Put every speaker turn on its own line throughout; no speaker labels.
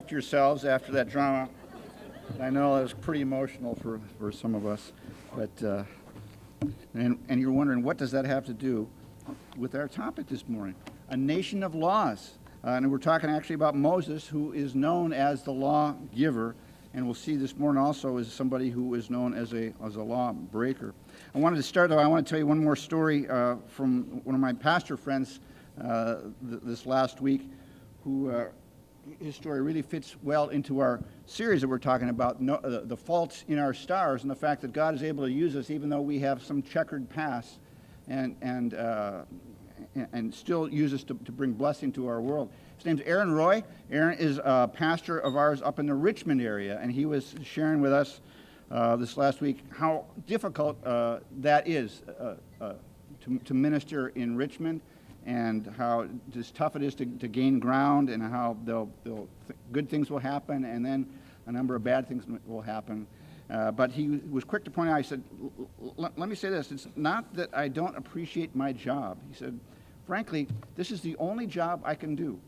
collect yourselves after that drama. I know it was pretty emotional for some of us, but and you're wondering, what does that have to do with our topic this morning? A nation of laws. And we're talking actually about Moses, who is known as the Lawgiver, and we'll see this morning also as somebody who is known as a lawbreaker. I wanted to start, though, I want to tell you one more story from one of my pastor friends this last week, who his story really fits well into our series that we're talking about, the faults in our stars, and the fact that God is able to use us even though we have some checkered past, and still use us to bring blessing to our world. His name's Aaron Roy. Aaron is a pastor of ours up in the Richmond area, and he was sharing with us this last week how difficult that is to minister in Richmond, and how just tough it is to gain ground, and how good things will happen, and then a number of bad things will happen. But he was quick to point out, he said, let me say this, it's not that I don't appreciate my job. He said, frankly, this is the only job I can do.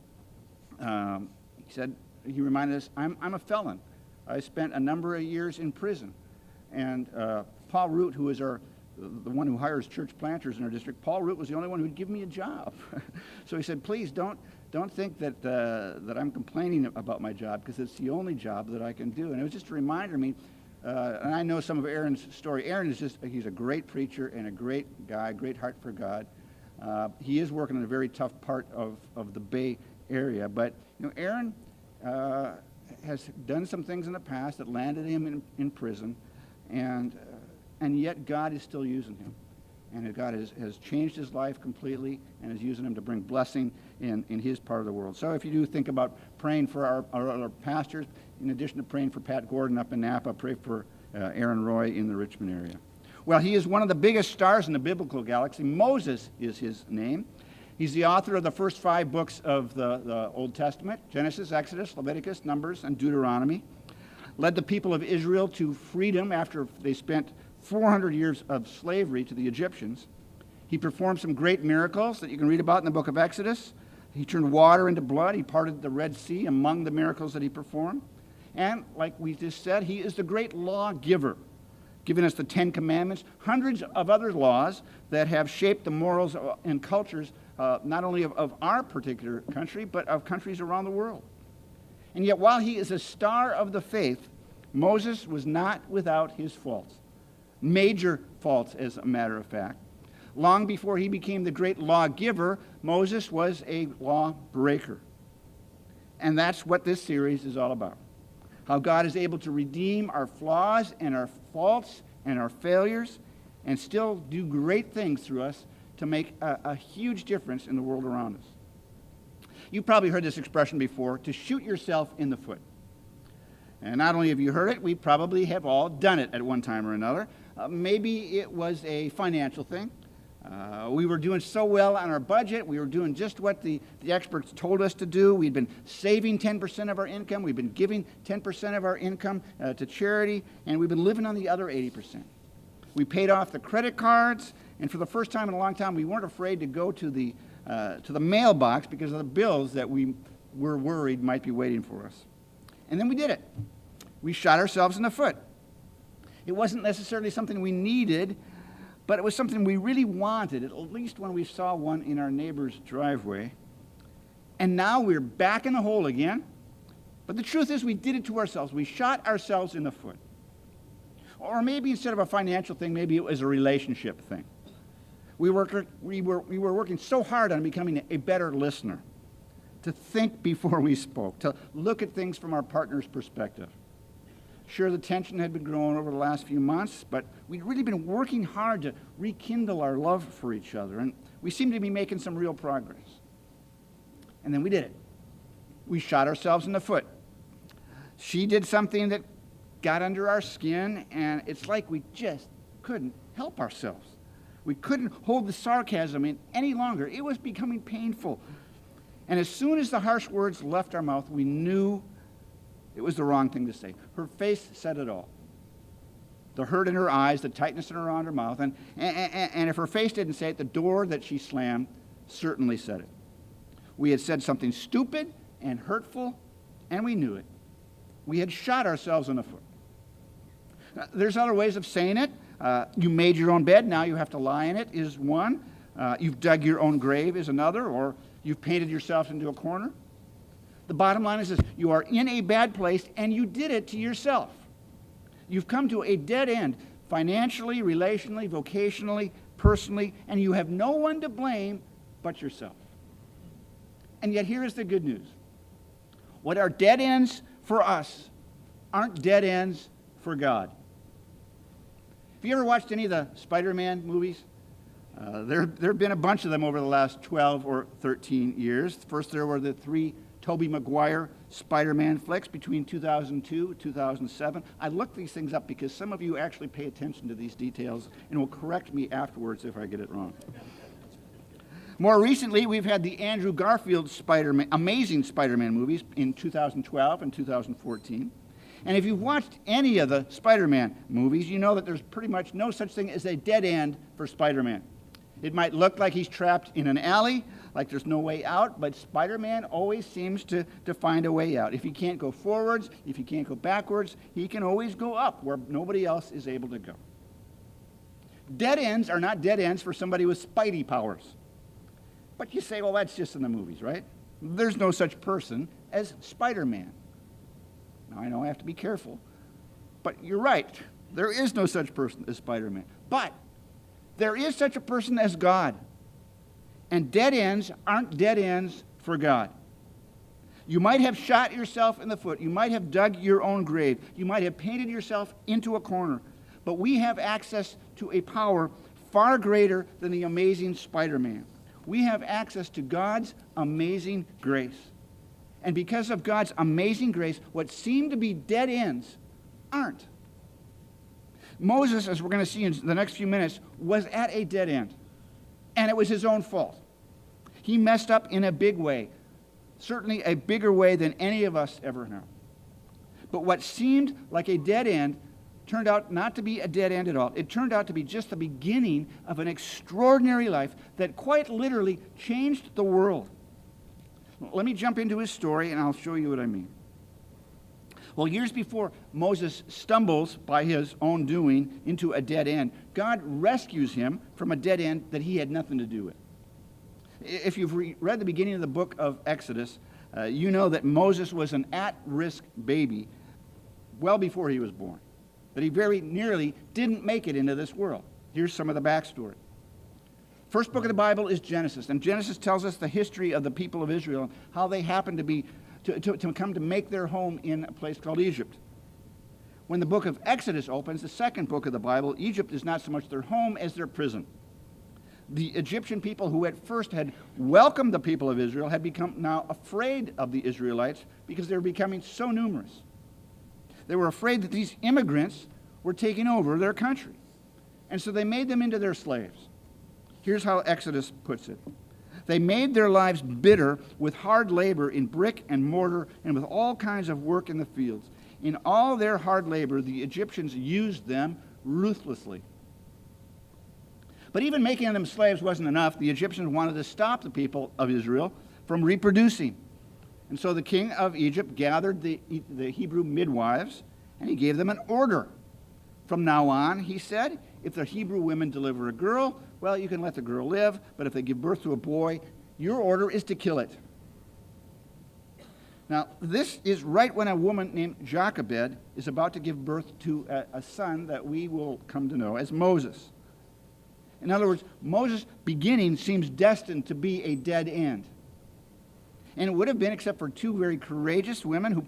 He said, he reminded us, I'm a felon. I spent a number of years in prison. And Paul Root, who is the one who hires church planters in our district, Paul Root was the only one who would give me a job. So he said, please don't think that I'm complaining about my job, because it's the only job that I can do. And it was just a reminder to me, and I know some of Aaron's story. Aaron is he's a great preacher and a great guy, great heart for God. He is working in a very tough part of the Bay Area. But Aaron has done some things in the past that landed him in prison, and yet God is still using him. And God has changed his life completely and is using him to bring blessing in his part of the world. So if you do think about praying for our pastors, in addition to praying for Pat Gordon up in Napa, pray for Aaron Roy in the Richmond area. Well, he is one of the biggest stars in the biblical galaxy. Moses is his name. He's the author of the first 5 books of the Old Testament: Genesis, Exodus, Leviticus, Numbers, and Deuteronomy. Led the people of Israel to freedom after they spent 400 years of slavery to the Egyptians. He performed some great miracles that you can read about in the book of Exodus. He turned water into blood. He parted the Red Sea among the miracles that he performed. And like we just said, he is the great lawgiver, giving us the 10 Commandments, hundreds of other laws that have shaped the morals and cultures not only of our particular country, but of countries around the world. And yet, while he is a star of the faith, Moses was not without his faults. Major faults, as a matter of fact. Long before he became the great lawgiver, Moses was a lawbreaker. And that's what this series is all about. How God is able to redeem our flaws and our faults and our failures and still do great things through us to make a huge difference in the world around us. You probably heard this expression before, to shoot yourself in the foot. And not only have you heard it, we probably have all done it at one time or another. Maybe it was a financial thing. We were doing so well on our budget. We were doing just what the experts told us to do. We'd been saving 10% of our income. We'd been giving 10% of our income to charity, and we've been living on the other 80%. We paid off the credit cards, and for the first time in a long time, we weren't afraid to go to the mailbox because of the bills that we were worried might be waiting for us. And then we did it. We shot ourselves in the foot. It wasn't necessarily something we needed, but it was something we really wanted, at least when we saw one in our neighbor's driveway. And now we're back in the hole again. But the truth is, we did it to ourselves. We shot ourselves in the foot. Or maybe instead of a financial thing, maybe it was a relationship thing. We were working so hard on becoming a better listener, to think before we spoke, to look at things from our partner's perspective. Sure, the tension had been growing over the last few months, but we'd really been working hard to rekindle our love for each other, and we seemed to be making some real progress. And then we did it. We shot ourselves in the foot. She did something that got under our skin, and it's like we just couldn't help ourselves. We couldn't hold the sarcasm in any longer. It was becoming painful. And as soon as the harsh words left our mouth, we knew it was the wrong thing to say. Her face said it all. The hurt in her eyes, the tightness around her mouth, and if her face didn't say it, the door that she slammed certainly said it. We had said something stupid and hurtful and we knew it, we had shot ourselves in the foot. There's other ways of saying it. You made your own bed, now you have to lie in it, is one. You've dug your own grave is another, or you've painted yourself into a corner. The bottom line is this: you are in a bad place, and you did it to yourself. You've come to a dead end, financially, relationally, vocationally, personally, and you have no one to blame but yourself. And yet here is the good news. What are dead ends for us aren't dead ends for God. Have you ever watched any of the Spider-Man movies? There have been a bunch of them over the last 12 or 13 years. First, there were the 3 Tobey Maguire Spider-Man flicks between 2002 and 2007. I looked these things up because some of you actually pay attention to these details and will correct me afterwards if I get it wrong. More recently, we've had the Andrew Garfield Amazing Spider-Man movies in 2012 and 2014. And if you've watched any of the Spider-Man movies, you know that there's pretty much no such thing as a dead end for Spider-Man. It might look like he's trapped in an alley, like there's no way out, but Spider-Man always seems to find a way out. If he can't go forwards, if he can't go backwards, he can always go up where nobody else is able to go. Dead ends are not dead ends for somebody with Spidey powers. But you say, well, that's just in the movies, right? There's no such person as Spider-Man. Now, I know I have to be careful, but you're right. There is no such person as Spider-Man. But there is such a person as God. And dead ends aren't dead ends for God. You might have shot yourself in the foot. You might have dug your own grave. You might have painted yourself into a corner. But we have access to a power far greater than the amazing Spider-Man. We have access to God's amazing grace. And because of God's amazing grace, what seem to be dead ends aren't. Moses, as we're going to see in the next few minutes, was at a dead end. And it was his own fault. He messed up in a big way. Certainly a bigger way than any of us ever know. But what seemed like a dead end turned out not to be a dead end at all. It turned out to be just the beginning of an extraordinary life that quite literally changed the world. Let me jump into his story and I'll show you what I mean. Well, years before Moses stumbles by his own doing into a dead end, God rescues him from a dead end that he had nothing to do with. If you've read the beginning of the book of Exodus, you know that Moses was an at-risk baby well before he was born. That he very nearly didn't make it into this world. Here's some of the backstory. First book of the Bible is Genesis, and Genesis tells us the history of the people of Israel and how they happened to come to make their home in a place called Egypt. When the book of Exodus opens, the second book of the Bible, Egypt is not so much their home as their prison. The Egyptian people who at first had welcomed the people of Israel had become now afraid of the Israelites because they were becoming so numerous. They were afraid that these immigrants were taking over their country. And so they made them into their slaves. Here's how Exodus puts it. They made their lives bitter with hard labor in brick and mortar and with all kinds of work in the fields. In all their hard labor, the Egyptians used them ruthlessly. But even making them slaves wasn't enough. The Egyptians wanted to stop the people of Israel from reproducing. And so the king of Egypt gathered the Hebrew midwives, and he gave them an order. From now on, he said, if the Hebrew women deliver a girl, well, you can let the girl live, but if they give birth to a boy, your order is to kill it. Now, this is right when a woman named Jochebed is about to give birth to a son that we will come to know as Moses. In other words, Moses' beginning seems destined to be a dead end. And it would have been, except for 2 very courageous women who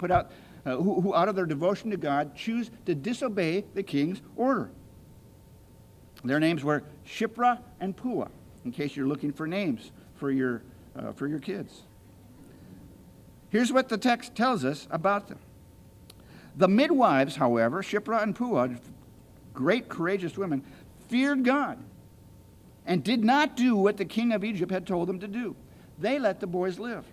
who out of their devotion to God, choose to disobey the king's order. Their names were Shiphrah and Puah, in case you're looking for names for your kids. Here's what the text tells us about them. The midwives, however, Shiphrah and Puah, great courageous women, feared God and did not do what the king of Egypt had told them to do. They let the boys live.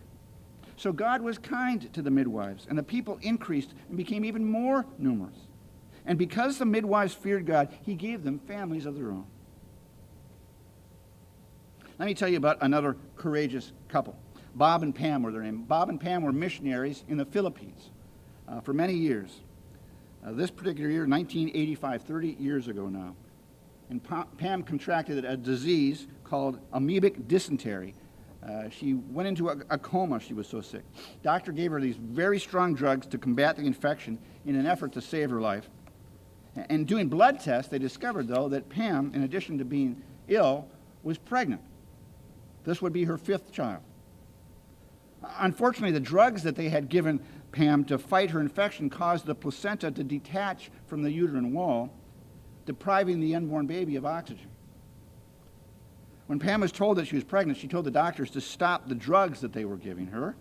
So God was kind to the midwives, and the people increased and became even more numerous. And because the midwives feared God, he gave them families of their own. Let me tell you about another courageous couple. Bob and Pam were their name. Bob and Pam were missionaries in the Philippines for many years. This particular year, 1985, 30 years ago now. And Pam contracted a disease called amoebic dysentery. She went into a coma. She was so sick. Doctor gave her these very strong drugs to combat the infection in an effort to save her life. And doing blood tests, they discovered, though, that Pam, in addition to being ill, was pregnant. This would be her 5th child. Unfortunately, the drugs that they had given Pam to fight her infection caused the placenta to detach from the uterine wall, depriving the unborn baby of oxygen. When Pam was told that she was pregnant, she told the doctors to stop the drugs that they were giving her.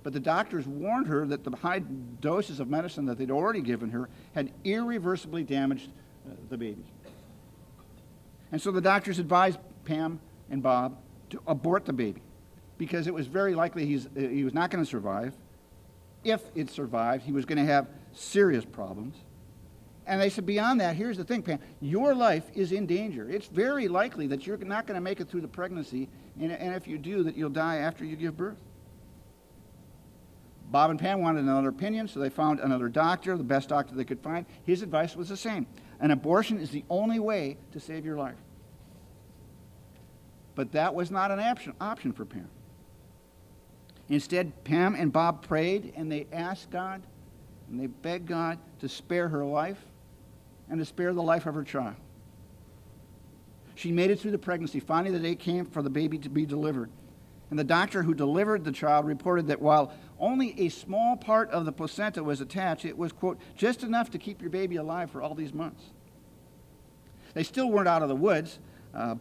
But the doctors warned her that the high doses of medicine that they'd already given her had irreversibly damaged the baby. And so the doctors advised Pam and Bob to abort the baby because it was very likely he was not going to survive. If it survived, he was going to have serious problems. And they said, beyond that, here's the thing, Pam, your life is in danger. It's very likely that you're not going to make it through the pregnancy, and if you do, that you'll die after you give birth. Bob and Pam wanted another opinion, so they found another doctor, the best doctor they could find. His advice was the same. An abortion is the only way to save your life. But that was not an option for Pam. Instead, Pam and Bob prayed, and they asked God, and they begged God to spare her life and to spare the life of her child. She made it through the pregnancy. Finally, the day came for the baby to be delivered. And the doctor who delivered the child reported that while only a small part of the placenta was attached, it was, quote, just enough to keep your baby alive for all these months. They still weren't out of the woods.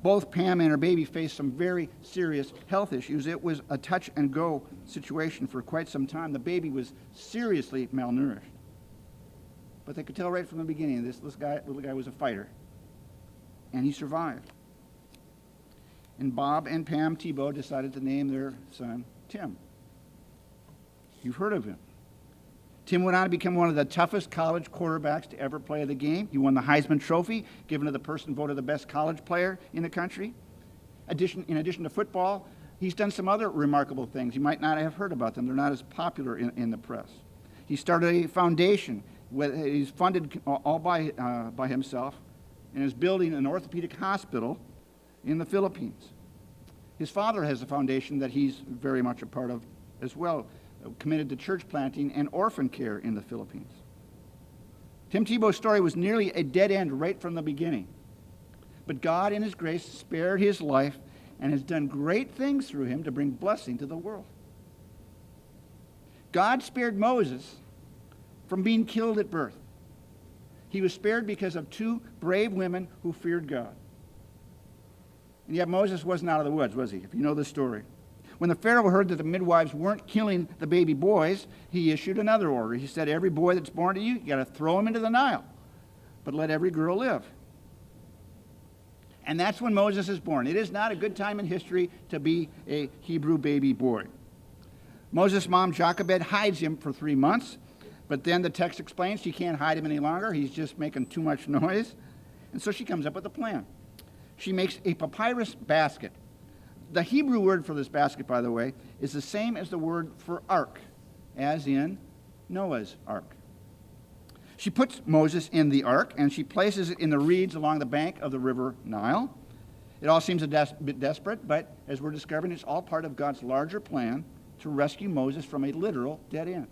Both Pam and her baby faced some very serious health issues. It was a touch-and-go situation for quite some time. The baby was seriously malnourished. But they could tell right from the beginning this little guy was a fighter, and he survived. And Bob and Pam Tebow decided to name their son Tim. You've heard of him. Tim went on to become one of the toughest college quarterbacks to ever play the game. He won the Heisman Trophy, given to the person voted the best college player in the country. In addition to football, he's done some other remarkable things. You might not have heard about them. They're not as popular in the press. He started a foundation. He's funded all by himself and is building an orthopedic hospital in the Philippines. His father has a foundation that he's very much a part of as well, committed to church planting and orphan care in the Philippines. Tim Tebow's story was nearly a dead end right from the beginning. But God, in his grace, spared his life and has done great things through him to bring blessing to the world. God spared Moses from being killed at birth. He was spared because of 2 brave women who feared God. And yet Moses wasn't out of the woods, was he? If you know the story. When the Pharaoh heard that the midwives weren't killing the baby boys, he issued another order. He said, every boy that's born to you got to throw him into the Nile, but let every girl live. And that's when Moses is born. It is not a good time in history to be a Hebrew baby boy. Moses' mom, Jochebed, hides him for 3 months, but then the text explains she can't hide him any longer. He's just making too much noise. And so she comes up with a plan. She makes a papyrus basket. The Hebrew word for this basket, by the way, is the same as the word for ark, as in Noah's ark. She puts Moses in the ark, and she places it in the reeds along the bank of the river Nile. It all seems a bit desperate, but as we're discovering, it's all part of God's larger plan to rescue Moses from a literal dead end.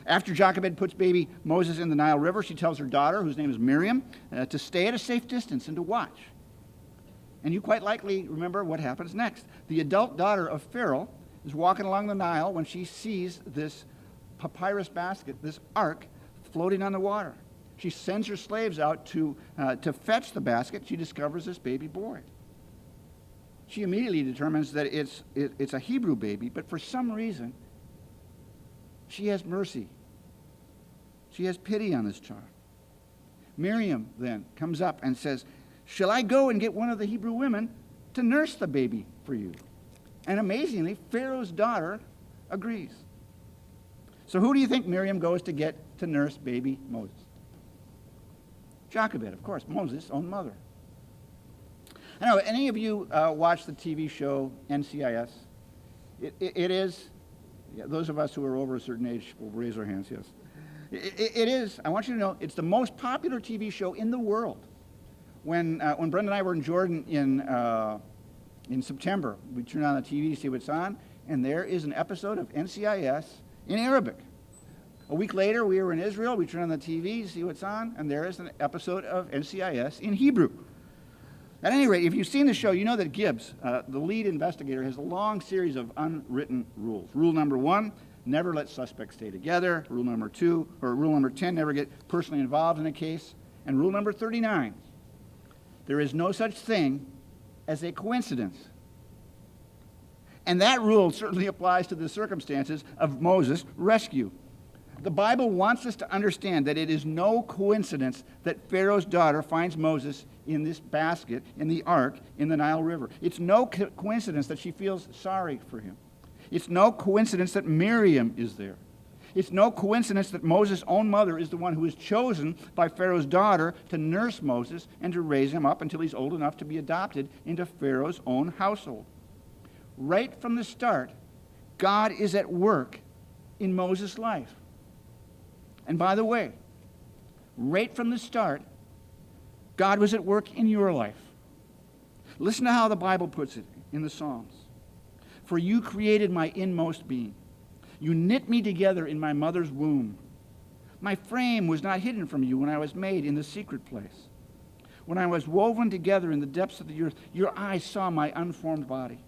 After Jochebed puts baby Moses in the Nile River, she tells her daughter, whose name is Miriam, to stay at a safe distance and to watch. And you quite likely remember what happens next. The adult daughter of Pharaoh is walking along the Nile when she sees this papyrus basket, this ark, floating on the water. She sends her slaves out to fetch the basket. She discovers this baby boy. She immediately determines that it's a Hebrew baby, but for some reason, she has mercy. She has pity on this child. Miriam then comes up and says, shall I go and get one of the Hebrew women to nurse the baby for you? And amazingly, Pharaoh's daughter agrees. So who do you think Miriam goes to get to nurse baby Moses? Jochebed, of course, Moses' own mother. I know, any of you watch the TV show NCIS? It is, yeah, those of us who are over a certain age will raise our hands, yes. It is, I want you to know, it's the most popular TV show in the world. When Brenda and I were in Jordan in September, we turned on the TV to see what's on, and there is an episode of NCIS in Arabic. A week later, we were in Israel, we turned on the TV to see what's on, and there is an episode of NCIS in Hebrew. At any rate, if you've seen the show, you know that Gibbs, the lead investigator, has a long series of unwritten rules. Rule number 1, never let suspects stay together. Rule number 10, never get personally involved in a case. And rule number 39, there is no such thing as a coincidence. And that rule certainly applies to the circumstances of Moses' rescue. The Bible wants us to understand that it is no coincidence that Pharaoh's daughter finds Moses in this basket in the ark in the Nile River. It's no coincidence that she feels sorry for him. It's no coincidence that Miriam is there. It's no coincidence that Moses' own mother is the one who is chosen by Pharaoh's daughter to nurse Moses and to raise him up until he's old enough to be adopted into Pharaoh's own household. Right from the start, God is at work in Moses' life. And by the way, right from the start, God was at work in your life. Listen to how the Bible puts it in the Psalms. For you created my inmost being. You knit me together in my mother's womb. My frame was not hidden from you when I was made in the secret place. When I was woven together in the depths of the earth, your eyes saw my unformed body.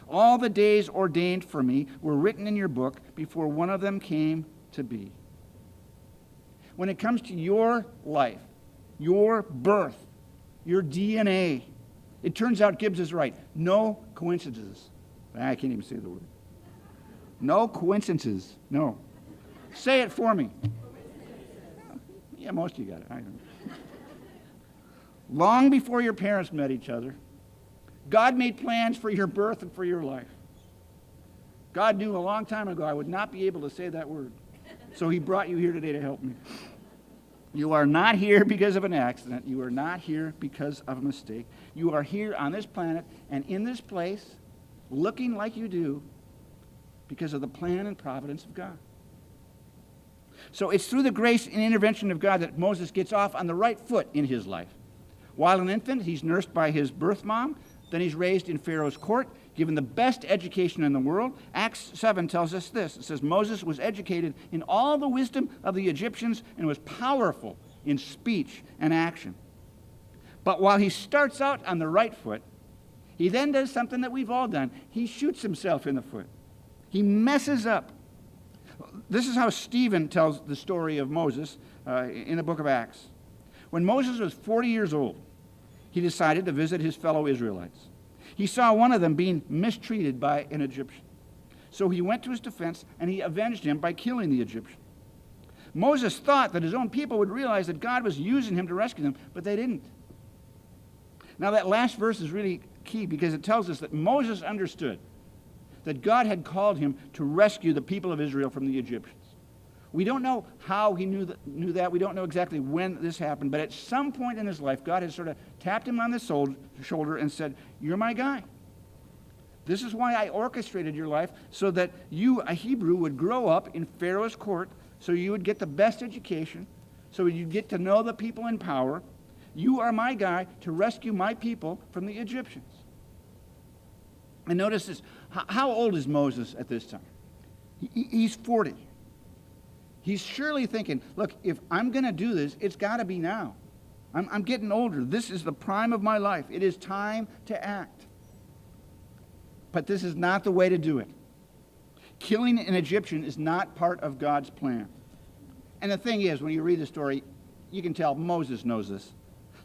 All the days ordained for me were written in your book before one of them came to be. When it comes to your life, your birth, your DNA, it turns out Gibbs is right. No coincidences. I can't even say the word. No coincidences. No. Say it for me. Yeah, most of you got it. I know. Long before your parents met each other, God made plans for your birth and for your life. God knew a long time ago I would not be able to say that word. So he brought you here today to help me. You are not here because of an accident. You are not here because of a mistake. You are here on this planet and in this place, looking like you do, because of the plan and providence of God. So it's through the grace and intervention of God that Moses gets off on the right foot in his life. While an infant, he's nursed by his birth mom. Then he's raised in Pharaoh's court, given the best education in the world. Acts 7 tells us this. It says, Moses was educated in all the wisdom of the Egyptians and was powerful in speech and action. But while he starts out on the right foot, he then does something that we've all done. He shoots himself in the foot. He messes up. This is how Stephen tells the story of Moses in the book of Acts. When Moses was 40 years old, he decided to visit his fellow Israelites. He saw one of them being mistreated by an Egyptian. So he went to his defense and he avenged him by killing the Egyptian. Moses thought that his own people would realize that God was using him to rescue them, but they didn't. Now that last verse is really key because it tells us that Moses understood that God had called him to rescue the people of Israel from the Egyptians. We don't know how he knew that. We don't know exactly when this happened, but at some point in his life, God has sort of tapped him on the shoulder and said, you're my guy. This is why I orchestrated your life, so that you, a Hebrew, would grow up in Pharaoh's court, so you would get the best education, so you'd get to know the people in power. You are my guy to rescue my people from the Egyptians. And notice this. How old is Moses at this time? He's 40. He's surely thinking, look, if I'm going to do this, it's got to be now. I'm getting older. This is the prime of my life. It is time to act. But this is not the way to do it. Killing an Egyptian is not part of God's plan. And the thing is, when you read the story, you can tell Moses knows this.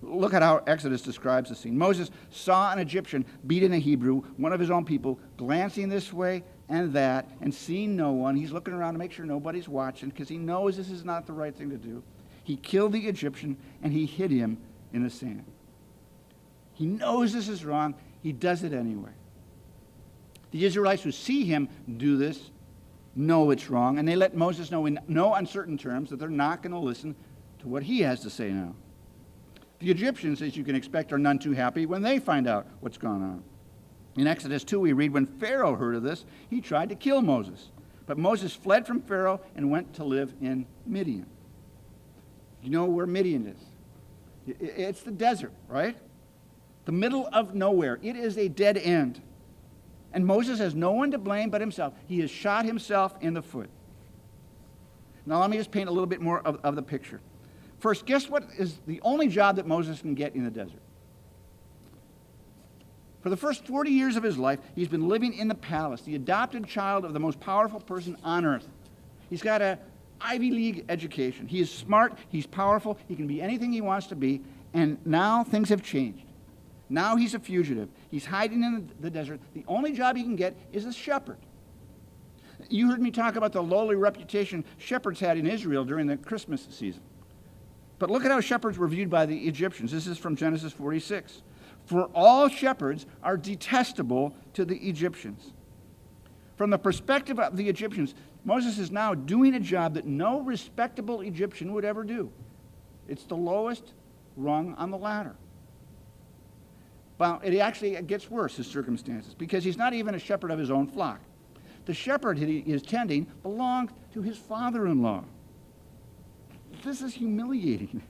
Look at how Exodus describes the scene. Moses saw an Egyptian beating a Hebrew, one of his own people, glancing this way and that, and seeing no one. He's looking around to make sure nobody's watching because he knows this is not the right thing to do. He killed the Egyptian and he hid him in the sand. He knows this is wrong. He does it anyway. The Israelites who see him do this know it's wrong, and they let Moses know in no uncertain terms that they're not going to listen to what he has to say now. The Egyptians, as you can expect, are none too happy when they find out what's gone on. In Exodus 2, we read, when Pharaoh heard of this, he tried to kill Moses. But Moses fled from Pharaoh and went to live in Midian. You know where Midian is? It's the desert, right? The middle of nowhere. It is a dead end. And Moses has no one to blame but himself. He has shot himself in the foot. Now let me just paint a little bit more of the picture. First, guess what is the only job that Moses can get in the desert? For the first 40 years of his life, he's been living in the palace, the adopted child of the most powerful person on earth. He's got an Ivy League education. He is smart, he's powerful, he can be anything he wants to be, and now things have changed. Now he's a fugitive. He's hiding in the desert. The only job he can get is a shepherd. You heard me talk about the lowly reputation shepherds had in Israel during the Christmas season. But look at how shepherds were viewed by the Egyptians. This is from Genesis 46. For all shepherds are detestable to the Egyptians. From the perspective of the Egyptians, Moses is now doing a job that no respectable Egyptian would ever do. It's the lowest rung on the ladder. Well, it actually gets worse, his circumstances, because he's not even a shepherd of his own flock. The shepherd he is tending belonged to his father-in-law. This is humiliating.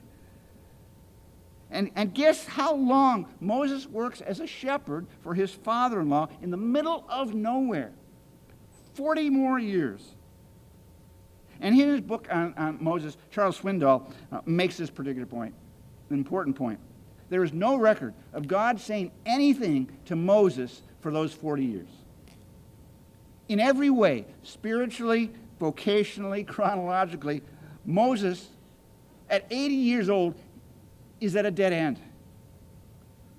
And guess how long Moses works as a shepherd for his father-in-law in the middle of nowhere? 40 more years. And in his book on Moses, Charles Swindoll makes this particular point, an important point. There is no record of God saying anything to Moses for those 40 years. In every way, spiritually, vocationally, chronologically, Moses, at 80 years old, is at a dead end.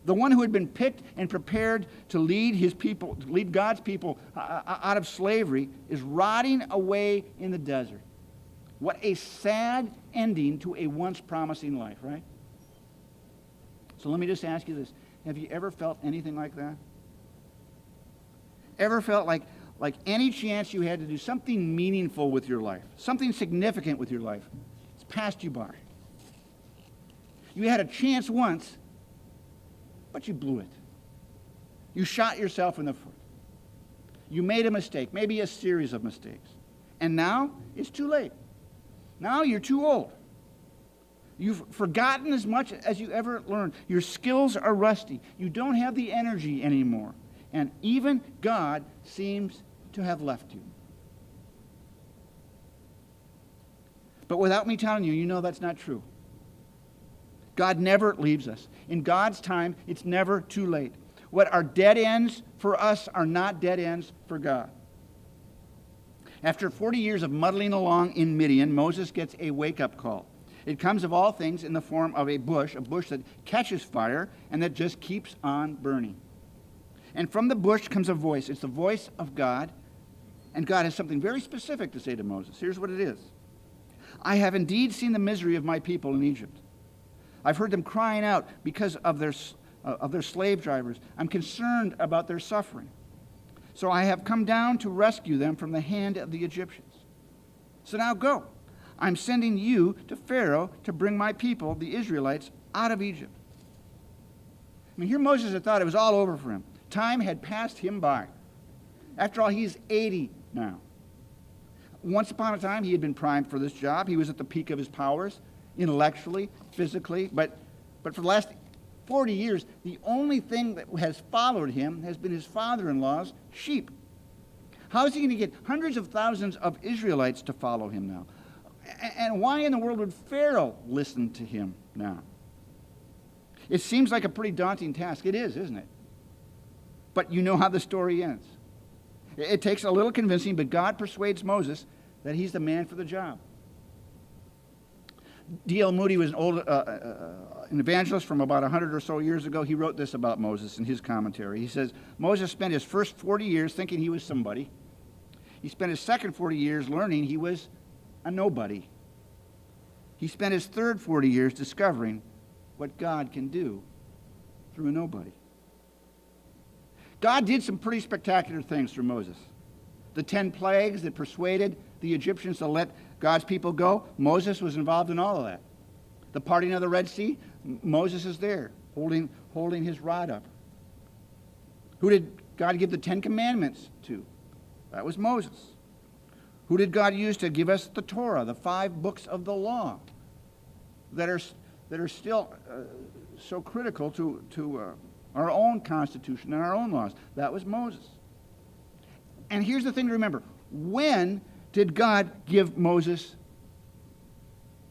The one who had been picked and prepared to lead his people, to lead God's people out of slavery, is rotting away in the desert. What a sad ending to a once promising life, right? So let me just ask you this. Have you ever felt anything like that? Ever felt like any chance you had to do something meaningful with your life, something significant with your life, it's passed you by? You had a chance once, but you blew it. You shot yourself in the foot. You made a mistake, maybe a series of mistakes. And now it's too late. Now you're too old. You've forgotten as much as you ever learned. Your skills are rusty. You don't have the energy anymore. And even God seems to have left you. But without me telling you, you know that's not true. God never leaves us. In God's time, it's never too late. What are dead ends for us are not dead ends for God. After 40 years of muddling along in Midian, Moses gets a wake-up call. It comes of all things in the form of a bush that catches fire and that just keeps on burning. And from the bush comes a voice. It's the voice of God. And God has something very specific to say to Moses. Here's what it is. I have indeed seen the misery of my people in Egypt. I've heard them crying out because of their slave drivers. I'm concerned about their suffering. So I have come down to rescue them from the hand of the Egyptians. So now go. I'm sending you to Pharaoh to bring my people, the Israelites, out of Egypt. I mean, here Moses had thought it was all over for him. Time had passed him by. After all, he's 80 now. Once upon a time, he had been primed for this job. He was at the peak of his powers, intellectually, physically. But for the last 40 years, the only thing that has followed him has been his father-in-law's sheep. How is he going to get hundreds of thousands of Israelites to follow him now? And why in the world would Pharaoh listen to him now? It seems like a pretty daunting task. It is, isn't it? But you know how the story ends. It takes a little convincing, but God persuades Moses that he's the man for the job. D.L. Moody was an evangelist from about 100 or so years ago. He wrote this about Moses in his commentary. He says, Moses spent his first 40 years thinking he was somebody. He spent his second 40 years learning he was a nobody. He spent his third 40 years discovering what God can do through a nobody. God did some pretty spectacular things through Moses. The 10 plagues that persuaded the Egyptians to let God's people go, Moses was involved in all of that. The parting of the Red Sea, Moses is there, holding his rod up. Who did God give the Ten Commandments to? That was Moses. Who did God use to give us the Torah, the 5 books of the law that are still so critical to our own constitution and our own laws? That was Moses. And here's the thing to remember. When did God give Moses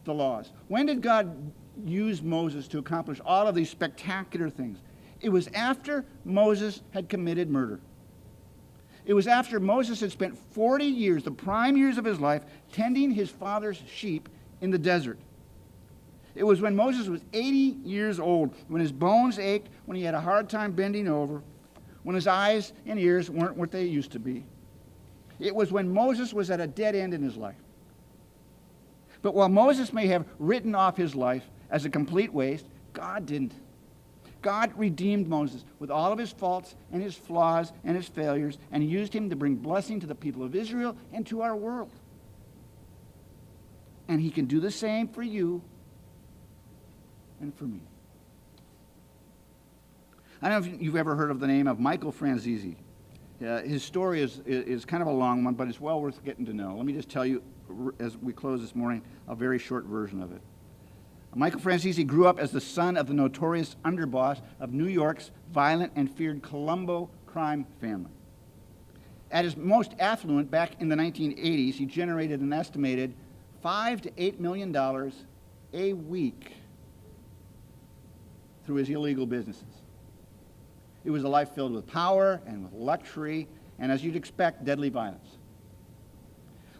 the laws? When did God use Moses to accomplish all of these spectacular things? It was after Moses had committed murder. It was after Moses had spent 40 years, the prime years of his life, tending his father's sheep in the desert. It was when Moses was 80 years old, when his bones ached, when he had a hard time bending over, when his eyes and ears weren't what they used to be. It was when Moses was at a dead end in his life. But while Moses may have written off his life as a complete waste, God didn't. God redeemed Moses with all of his faults and his flaws and his failures, and he used him to bring blessing to the people of Israel and to our world. And he can do the same for you and for me. I don't know if you've ever heard of the name of Michael Franzese. His story is kind of a long one, but it's well worth getting to know. Let me just tell you, as we close this morning, a very short version of it. Michael Franzese grew up as the son of the notorious underboss of New York's violent and feared Colombo crime family. At his most affluent, back in the 1980s, he generated an estimated $5 to $8 million a week through his illegal businesses. It was a life filled with power and with luxury and, as you'd expect, deadly violence.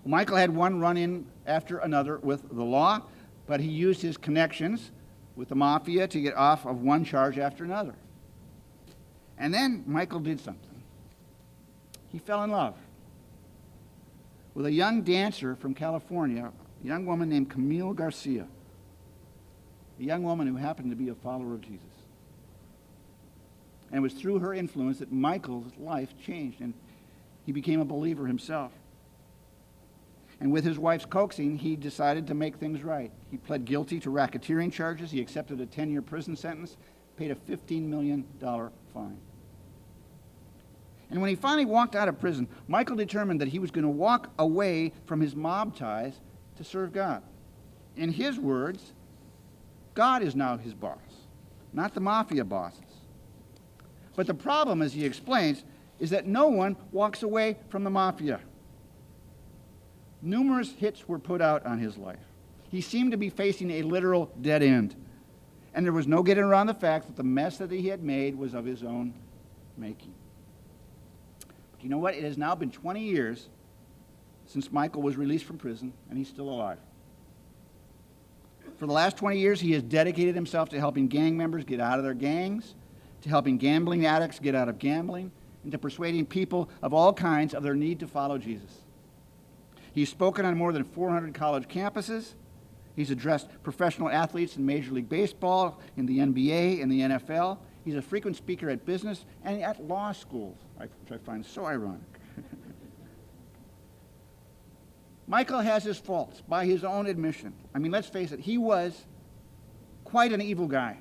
Michael had one run-in after another with the law, but he used his connections with the mafia to get off of one charge after another. And then Michael did something. He fell in love with a young dancer from California, a young woman named Camille Garcia, a young woman who happened to be a follower of Jesus. And it was through her influence that Michael's life changed, and he became a believer himself. And with his wife's coaxing, he decided to make things right. He pled guilty to racketeering charges. He accepted a 10-year prison sentence, paid a $15 million fine. And when he finally walked out of prison, Michael determined that he was going to walk away from his mob ties to serve God. In his words, God is now his boss, not the mafia bosses. But the problem, as he explains, is that no one walks away from the mafia. Numerous hits were put out on his life. He seemed to be facing a literal dead end. And there was no getting around the fact that the mess that he had made was of his own making. But you know what? It has now been 20 years since Michael was released from prison, and he's still alive. For the last 20 years, he has dedicated himself to helping gang members get out of their gangs, to helping gambling addicts get out of gambling, and to persuading people of all kinds of their need to follow Jesus. He's spoken on more than 400 college campuses. He's addressed professional athletes in Major League Baseball, in the NBA, in the NFL. He's a frequent speaker at business and at law schools, which I find so ironic. Michael has his faults, by his own admission. I mean, let's face it, he was quite an evil guy.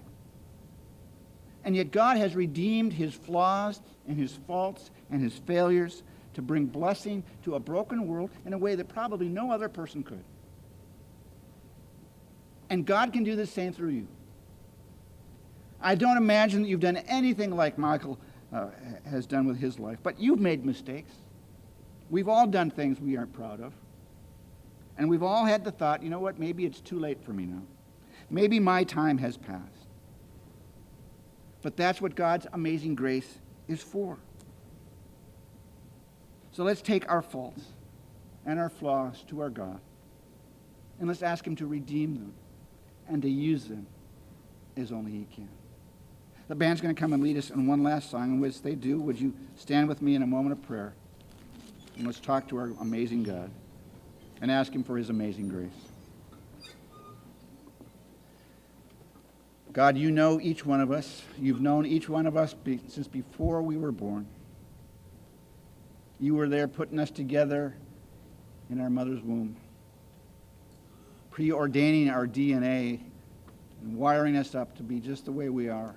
And yet God has redeemed his flaws and his faults and his failures to bring blessing to a broken world in a way that probably no other person could. And God can do the same through you. I don't imagine that you've done anything like Michael has done with his life, but you've made mistakes. We've all done things we aren't proud of. And we've all had the thought, you know what, maybe it's too late for me now. Maybe my time has passed. But that's what God's amazing grace is for. So let's take our faults and our flaws to our God, and let's ask him to redeem them and to use them as only he can. The band's going to come and lead us in one last song, and as they do, would you stand with me in a moment of prayer, and let's talk to our amazing God and ask him for his amazing grace. God, you know each one of us. You've known each one of us since before we were born. You were there putting us together in our mother's womb, preordaining our DNA and wiring us up to be just the way we are.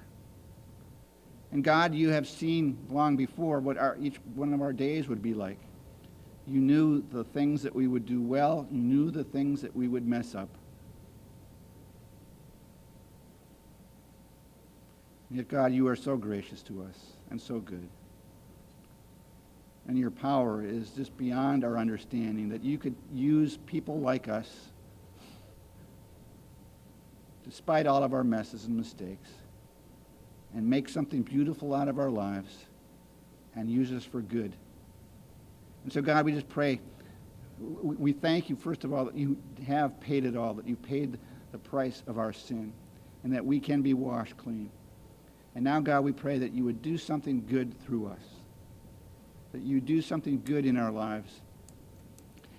And God, you have seen long before what each one of our days would be like. You knew the things that we would do well. You knew the things that we would mess up. Yet, God, you are so gracious to us and so good. And your power is just beyond our understanding, that you could use people like us, despite all of our messes and mistakes, and make something beautiful out of our lives and use us for good. And so, God, we just pray. We thank you, first of all, that you have paid it all, that you paid the price of our sin, and that we can be washed clean. And now, God, we pray that you would do something good through us, that you do something good in our lives,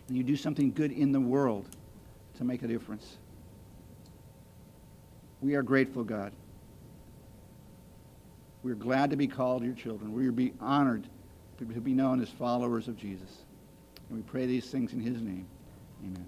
and you do something good in the world to make a difference. We are grateful, God. We're glad to be called your children. We will be honored to be known as followers of Jesus. And we pray these things in his name. Amen.